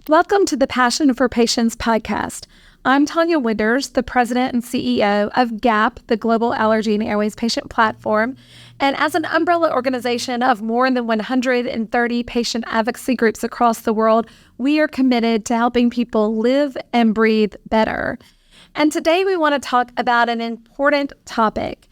Welcome to the Passion for Patients podcast. I'm Tonya Winders, the president and CEO of GAAPP, the Global Allergy and Airways Patient Platform. And as an umbrella organization of more than 130 patient advocacy groups across the world, we are committed to helping people live and breathe better. And today we want to talk about an important topic,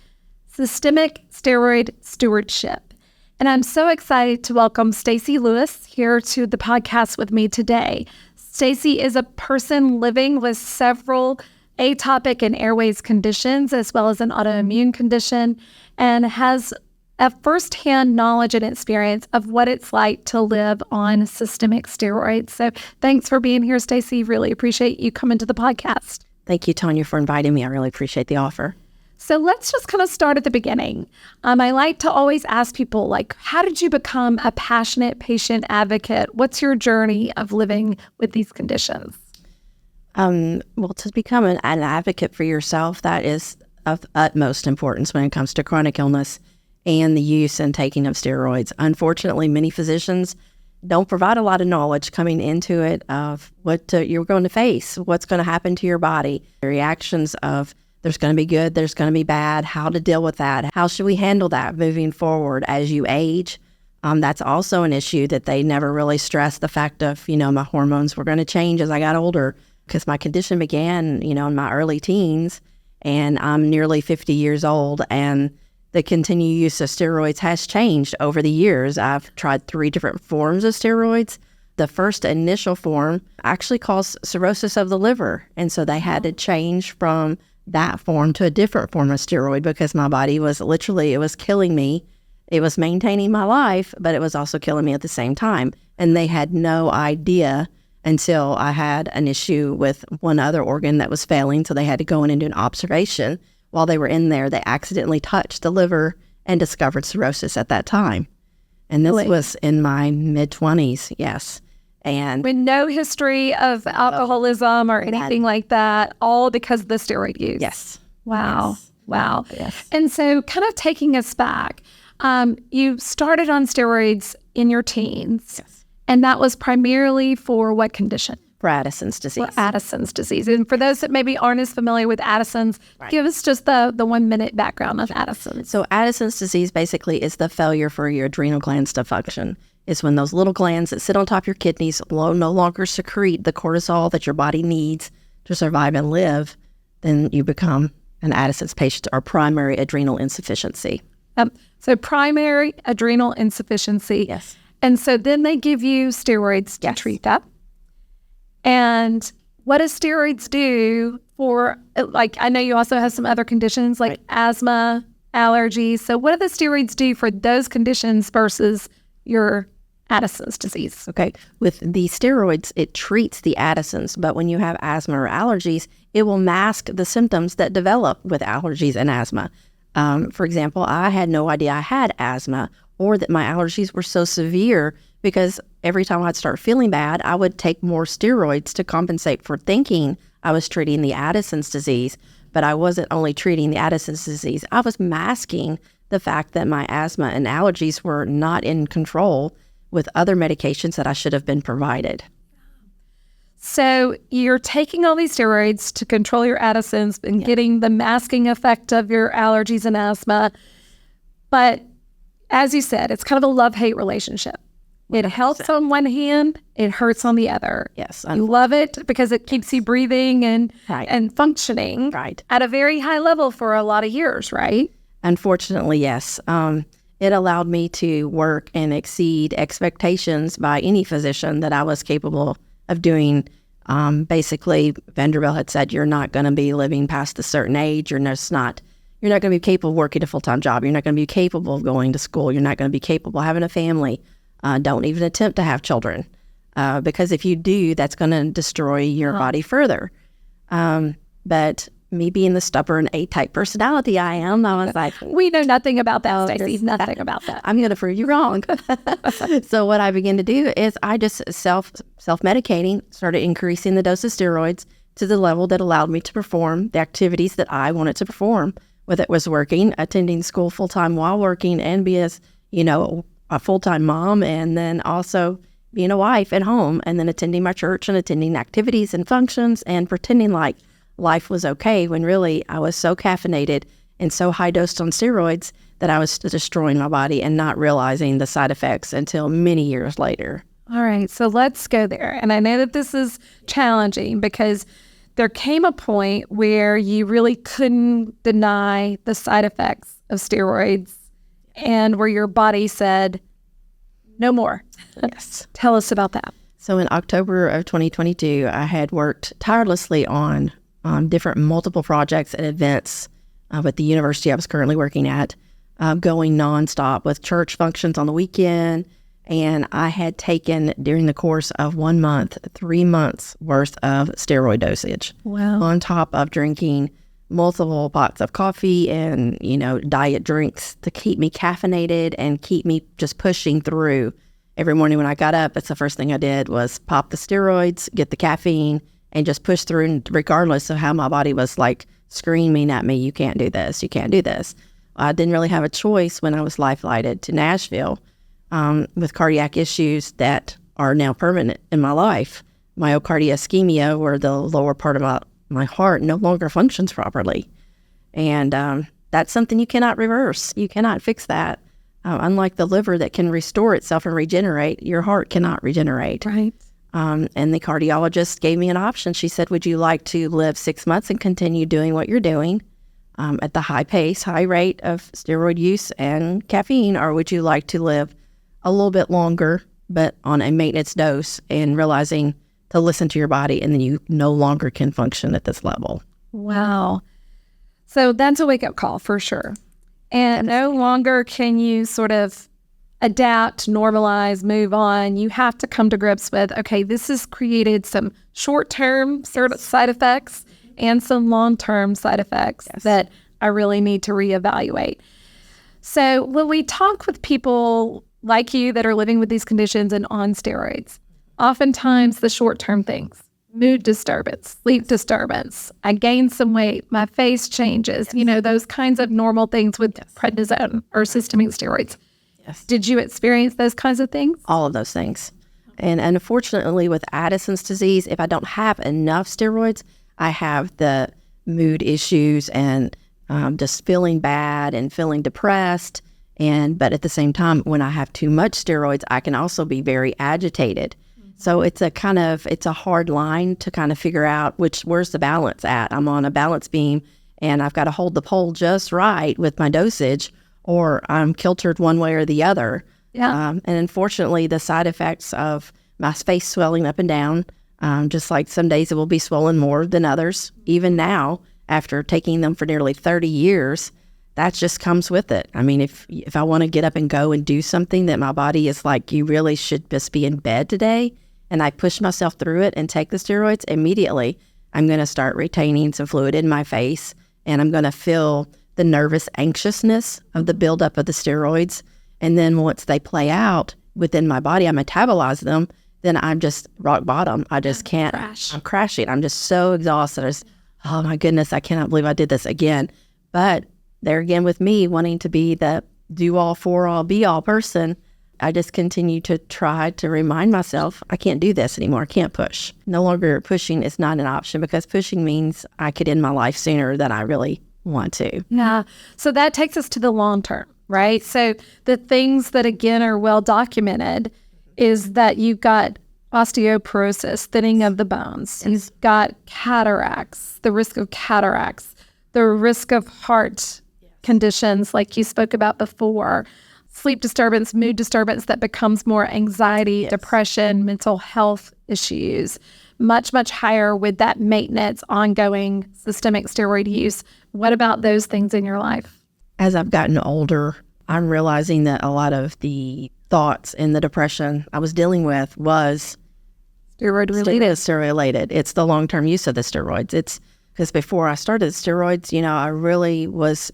systemic steroid stewardship. And I'm so excited to welcome Stacey Lewis here to the podcast with me today. Stacey is a person living with several atopic and airways conditions, as well as an autoimmune condition, and has a firsthand knowledge and experience of what it's like to live on systemic steroids. So thanks for being here, Stacey. Really appreciate you coming to the podcast. Thank you, Tonya, for inviting me. I really appreciate the offer. So let's just kind of start at the beginning. I like to always ask people, how did you become a passionate patient advocate? What's your journey of living with these conditions? Well, to become an advocate for yourself, that is of utmost importance when it comes to chronic illness and the use and taking of steroids. Unfortunately, many physicians don't provide a lot of knowledge coming into it of what you're going to face, what's going to happen to your body, the reactions of there's going to be good, there's going to be bad, how to deal with that. How should we handle that moving forward as you age? That's also an issue that they never really stress, the fact of, my hormones were going to change as I got older because my condition began, in my early teens, and I'm nearly 50 years old, and the continued use of steroids has changed over the years. I've tried 3 different forms of steroids. The first initial form actually caused cirrhosis of the liver, and so they had to change from that form to a different form of steroid because my body was it was killing me. It was maintaining my life, but it was also killing me at the same time. And they had no idea until I had an issue with one other organ that was failing. So they had to go in and do an observation. While they were in there, they accidentally touched the liver and discovered cirrhosis at that time. And this was in my mid-20s, yes. And with no history of alcoholism or anything like that, all because of the steroid use. Yes. Wow. Yes. Wow. Yes. And so kind of taking us back, you started on steroids in your teens. Yes. And that was primarily for what condition? For Addison's disease. For Addison's disease. And for those that maybe aren't as familiar with Addison's, give us just the 1 minute background of Addison's. So Addison's disease basically is the failure for your adrenal glands to function. It's when those little glands that sit on top of your kidneys no longer secrete the cortisol that your body needs to survive and live, then you become an Addison's patient or primary adrenal insufficiency. So primary adrenal insufficiency. Yes. And so then they give you steroids to treat that. And what does steroids do for, I know you also have some other conditions like asthma, allergies. So what do the steroids do for those conditions versus your Addison's disease? Okay. With the steroids, it treats the Addison's, but when you have asthma or allergies, it will mask the symptoms that develop with allergies and asthma. For example, I had no idea I had asthma or that my allergies were so severe because every time I'd start feeling bad, I would take more steroids to compensate for thinking I was treating the Addison's disease, but I wasn't only treating the Addison's disease. I was masking the fact that my asthma and allergies were not in control with other medications that I should have been provided. So you're taking all these steroids to control your Addison's and getting the masking effect of your allergies and asthma. But as you said, it's kind of a love-hate relationship. It helps on one hand, it hurts on the other. Yes. You love it because it keeps you breathing and functioning at a very high level for a lot of years, right? Unfortunately, yes. It allowed me to work and exceed expectations by any physician that I was capable of doing. Basically, Vanderbilt had said, you're not going to be living past a certain age. You're not going to be capable of working a full-time job. You're not going to be capable of going to school. You're not going to be capable of having a family. Don't even attempt to have children. Because if you do, that's going to destroy your body further. But me being the stubborn A-type personality I am, I was like, we know nothing about that, Stacey. Nothing about that. I'm going to prove you wrong. So what I began to do is I just self-medicating, started increasing the dose of steroids to the level that allowed me to perform the activities that I wanted to perform whether it was working, attending school full-time while working, and be as, a full-time mom, and then also being a wife at home, and then attending my church and attending activities and functions and pretending like life was okay when really I was so caffeinated and so high dosed on steroids that I was destroying my body and not realizing the side effects until many years later. All right, so let's go there. And I know that this is challenging because there came a point where you really couldn't deny the side effects of steroids and where your body said, no more. Yes. Tell us about that. So in October of 2022, I had worked tirelessly on different multiple projects and events at the university I was currently working at, going nonstop with church functions on the weekend. And I had taken, during the course of 1 month, 3 months worth of steroid dosage. Wow. On top of drinking multiple pots of coffee and, diet drinks to keep me caffeinated and keep me just pushing through. Every morning when I got up, that's the first thing I did was pop the steroids, get the caffeine, and just push through, regardless of how my body was like screaming at me, you can't do this, you can't do this. I didn't really have a choice when I was life-flighted to Nashville with cardiac issues that are now permanent in my life. Myocardial ischemia, where the lower part of my heart no longer functions properly. And that's something you cannot reverse. You cannot fix that. Unlike the liver that can restore itself and regenerate, your heart cannot regenerate. Right. And the cardiologist gave me an option. She said, would you like to live 6 months and continue doing what you're doing at the high pace, high rate of steroid use and caffeine, or would you like to live a little bit longer, but on a maintenance dose and realizing to listen to your body, and then you no longer can function at this level. Wow. So that's a wake-up call for sure. And no longer can you sort of adapt, normalize, move on. You have to come to grips with, okay, this has created some short-term side effects and some long-term side effects that I really need to reevaluate. So when we talk with people like you that are living with these conditions and on steroids, oftentimes the short-term things, mood disturbance, sleep disturbance, I gained some weight, my face changes, those kinds of normal things with prednisone or systemic steroids. Yes. Did you experience those kinds of things? All of those things. And unfortunately, with Addison's disease, if I don't have enough steroids, I have the mood issues and just feeling bad and feeling depressed. But at the same time, when I have too much steroids, I can also be very agitated. So it's a hard line to kind of figure out where's the balance at. I'm on a balance beam and I've got to hold the pole just right with my dosage, or I'm kiltered one way or the other. Yeah. And unfortunately, the side effects of my face swelling up and down, just like some days it will be swollen more than others. Even now, after taking them for nearly 30 years, that just comes with it. I mean, if I want to get up and go and do something that my body is like, you really should just be in bed today, and I push myself through it and take the steroids, immediately I'm going to start retaining some fluid in my face, and I'm going to feel the nervous anxiousness of the buildup of the steroids. And then once they play out within my body, I metabolize them, then I'm just rock bottom. I just can't. I'm crashing. I'm just so exhausted. Oh my goodness, I cannot believe I did this again. But there again, with me wanting to be the do-all, for-all, be-all person, I just continue to try to remind myself, I can't do this anymore. I can't push. No longer pushing is not an option, because pushing means I could end my life sooner than I really want to. Yeah. So that takes us to the long term, right? So the things that, again, are well documented is that you've got osteoporosis, thinning of the bones. You've got cataracts, the risk of cataracts, the risk of heart conditions like you spoke about before, sleep disturbance, mood disturbance that becomes more anxiety, depression, mental health issues, much, much higher with that maintenance, ongoing systemic steroid use. What about those things in your life? As I've gotten older, I'm realizing that a lot of the thoughts and the depression I was dealing with was Steroid related. It's the long-term use of the steroids. It's because before I started the steroids,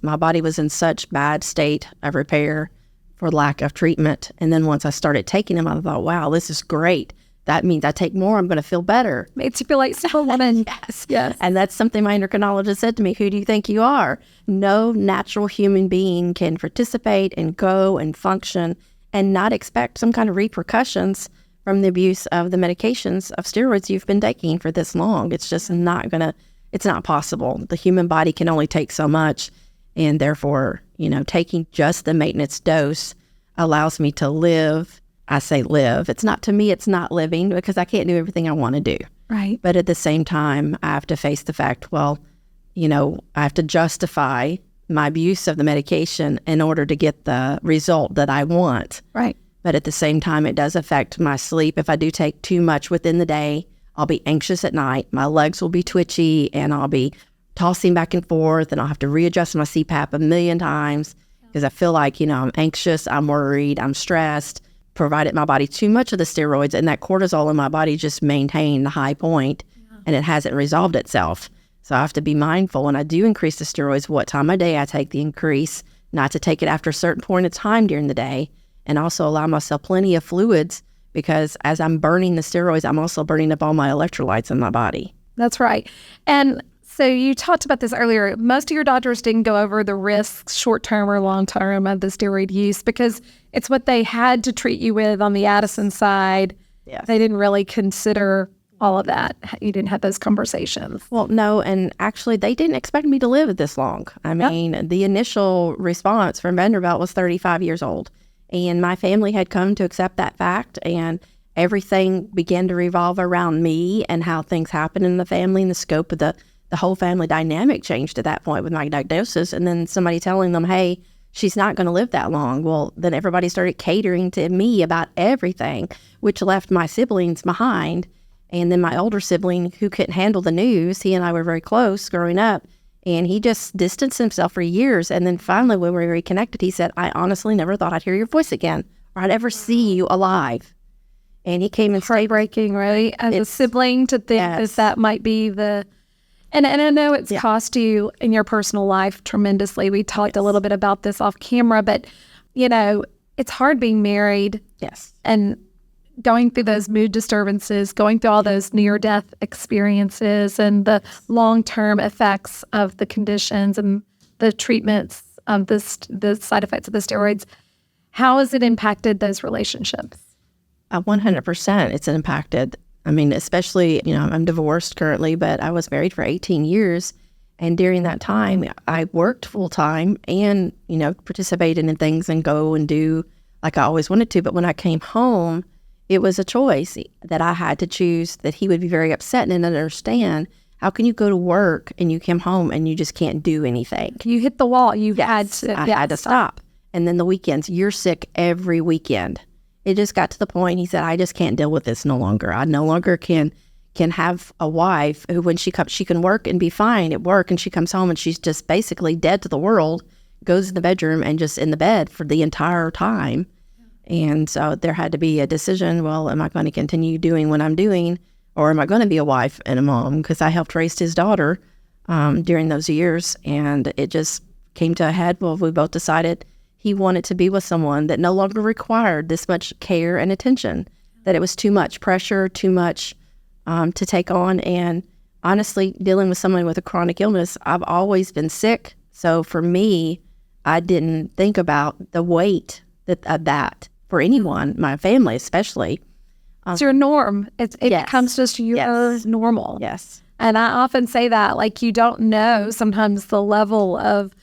my body was in such bad state of repair for lack of treatment. And then once I started taking them, I thought, wow, this is great. that means I take more, I'm going to feel better. Makes you feel like Superwoman. Yes. Yes. And that's something my endocrinologist said to me. Who do you think you are? No natural human being can participate and go and function and not expect some kind of repercussions from the abuse of the medications of steroids you've been taking for this long. It's just it's not possible. The human body can only take so much. And therefore, taking just the maintenance dose allows me to live. I say live. It's not living because I can't do everything I want to do. Right. But at the same time, I have to face the fact, I have to justify my abuse of the medication in order to get the result that I want. Right. But at the same time, it does affect my sleep. If I do take too much within the day, I'll be anxious at night. My legs will be twitchy and I'll be tossing back and forth, and I'll have to readjust my CPAP a million times because I feel like, I'm anxious, I'm worried, I'm stressed. Provided my body too much of the steroids and that cortisol in my body just maintained the high point and it hasn't resolved itself. So I have to be mindful when I do increase the steroids, what time of day I take the increase, not to take it after a certain point of time during the day, and also allow myself plenty of fluids because as I'm burning the steroids, I'm also burning up all my electrolytes in my body. That's right. And so you talked about this earlier. Most of your doctors didn't go over the risks, short-term or long-term, of the steroid use because it's what they had to treat you with on the Addison side. Yes. They didn't really consider all of that. You didn't have those conversations. Well, no, and actually they didn't expect me to live this long. I mean, the initial response from Vanderbilt was 35 years old, and my family had come to accept that fact, and everything began to revolve around me and how things happen in the family, and the scope of the whole family dynamic changed at that point with my diagnosis. And then somebody telling them, hey, she's not going to live that long. Well, then everybody started catering to me about everything, which left my siblings behind. And then my older sibling, who couldn't handle the news, he and I were very close growing up, and he just distanced himself for years. And then finally, when we reconnected, he said, I honestly never thought I'd hear your voice again or I'd ever see you alive. And he came and Heartbreaking, right? As a sibling to think that might be the... And I know it's cost you in your personal life tremendously. We talked a little bit about this off camera, but, it's hard being married. Yes. And going through those mood disturbances, going through all those near-death experiences and the long-term effects of the conditions and the treatments of the side effects of the steroids. How has it impacted those relationships? 100% it's impacted. I mean, especially, I'm divorced currently, but I was married for 18 years. And during that time, I worked full time and, participated in things and go and do like I always wanted to. But when I came home, it was a choice that I had to choose, that he would be very upset and didn't understand. How can you go to work and you come home and you just can't do anything? You hit the wall. I had to stop. And then the weekends, you're sick every weekend. It just got to the point, he said, I just can't deal with this no longer. I no longer can have a wife who, when she comes, she can work and be fine at work, and she comes home and she's just basically dead to the world, goes in the bedroom and just in the bed for the entire time. And so there had to be a decision, well, am I going to continue doing what I'm doing, or am I going to be a wife and a mom? Because I helped raise his daughter during those years, and it just came to a head. Well, we both decided he wanted to be with someone that no longer required this much care and attention, that it was too much pressure, too much to take on. And honestly, dealing with someone with a chronic illness, I've always been sick. So for me, I didn't think about the weight of that for anyone, my family especially. It's your norm. It becomes just your normal. Yes. And I often say that, like, you don't know sometimes the level of,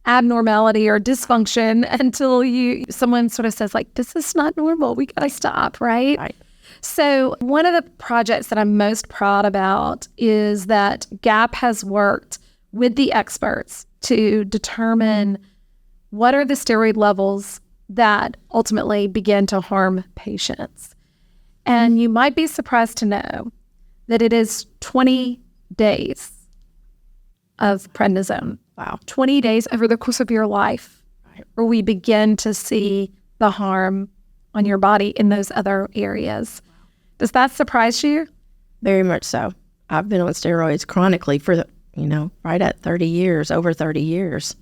abnormality or dysfunction until someone sort of says, like, this is not normal. We got to stop, right? Right. So one of the projects that I'm most proud about is that GAAPP has worked with the experts to determine what are the steroid levels that ultimately begin to harm patients. And you might be surprised to know that it is 20 days of prednisone. Wow. 20 days over the course of your life where we begin to see the harm on your body in those other areas. Does that surprise you? Very much so. I've been on steroids chronically for, right at 30 years, over 30 years.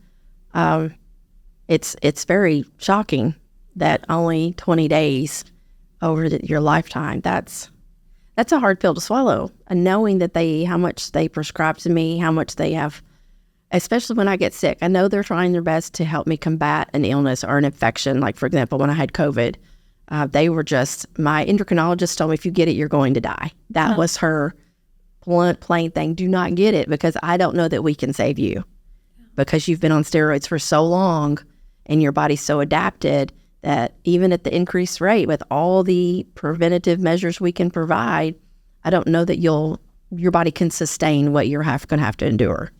It's very shocking that only 20 days over your lifetime. That's a hard pill to swallow. And knowing that how much they prescribe to me, how much they have, especially when I get sick. I know they're trying their best to help me combat an illness or an infection. Like, for example, when I had COVID, my endocrinologist told me, if you get it, you're going to die. That was her blunt, plain thing. Do not get it, because I don't know that we can save you, because you've been on steroids for so long and your body's so adapted that even at the increased rate, with all the preventative measures we can provide, I don't know that your body can sustain what you're going to have to endure.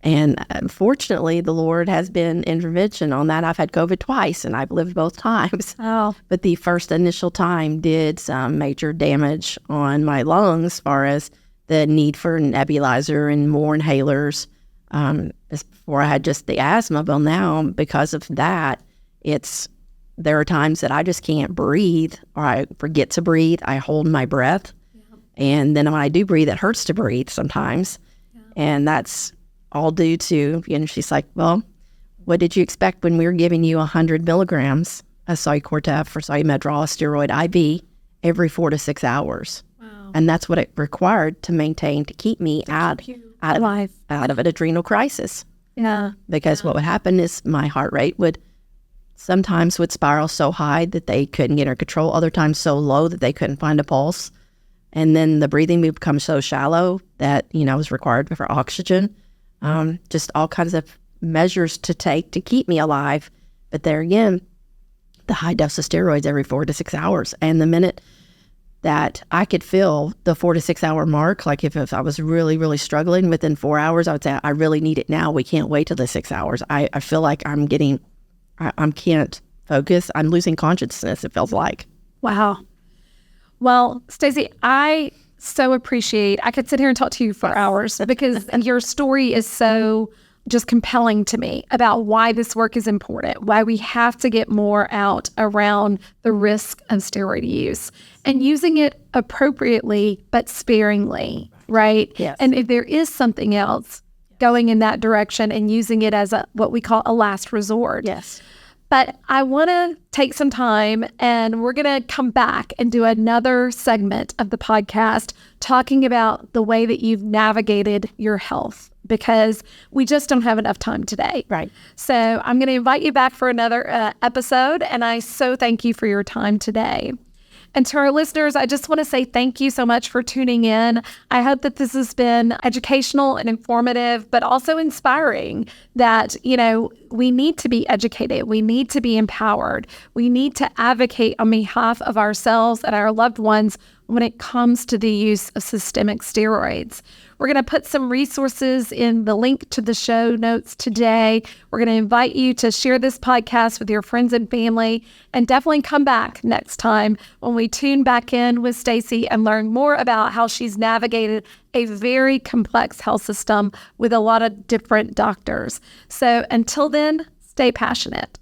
And unfortunately, the Lord has been intervention on that. I've had COVID twice, and I've lived both times. Oh. But the first initial time did some major damage on my lungs, as far as the need for an nebulizer and more inhalers. Before I had just the asthma. Well, now, because of that, there are times that I just can't breathe, or I forget to breathe. I hold my breath. Yeah. And then when I do breathe, it hurts to breathe sometimes. Yeah. And that's all due to, she's like, well, what did you expect when we were giving you 100 milligrams of Solucortef or Solumedrol, steroid IV, every 4 to 6 hours? Wow. And that's what it required to keep me out of an adrenal crisis. Yeah. Because what would happen is my heart rate would spiral so high that they couldn't get under control, other times so low that they couldn't find a pulse. And then the breathing would become so shallow that, was required for oxygen. Just all kinds of measures to take to keep me alive. But there again, the high dose of steroids every 4 to 6 hours. And the minute that I could feel the 4 to 6 hour mark, like if I was really, really struggling, within 4 hours, I would say, I really need it now. We can't wait till the 6 hours. I feel like I can't focus. I'm losing consciousness, it feels like. Wow. Well, Stacey, I could sit here and talk to you for hours, because your story is so just compelling to me about why this work is important, why we have to get more out around the risk of steroid use and using it appropriately but sparingly, right? Yes. And if there is something else, going in that direction and using it as what we call a last resort. Yes. But I want to take some time, and we're going to come back and do another segment of the podcast talking about the way that you've navigated your health, because we just don't have enough time today. Right. So I'm going to invite you back for another episode, and I so thank you for your time today. And to our listeners, I just want to say thank you so much for tuning in. I hope that this has been educational and informative, but also inspiring that, we need to be educated. We need to be empowered. We need to advocate on behalf of ourselves and our loved ones when it comes to the use of systemic steroids. We're going to put some resources in the link to the show notes today. We're going to invite you to share this podcast with your friends and family, and definitely come back next time when we tune back in with Stacey and learn more about how she's navigated a very complex health system with a lot of different doctors. So until then, stay passionate.